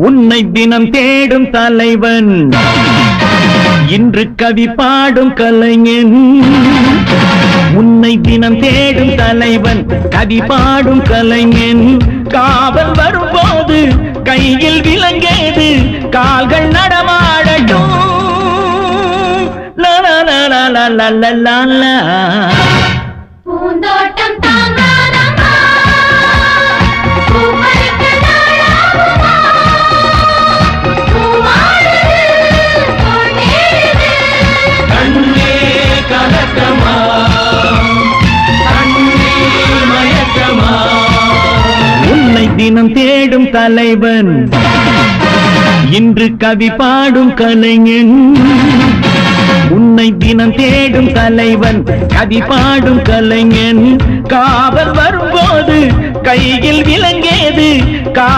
உன்னை தினம் தேடும் தலைவன் இன்று கவி பாடும் கலைஞன். உன்னை தினம் தேடும் தலைவன் கவி பாடும் கலைஞன். காவல் வரும்போது கையில் விலங்கேது கால்கள் நடமாடட்டும். பூந்தோட்டம் உன்னை தினம் தேடும் தலைவன் இன்று கவி பாடும் கலைஞன். உன்னை தினம் தேடும் தலைவன் கவி பாடும் கலைஞன். காவல் வரும்போது கையில் விலங்கேது கால்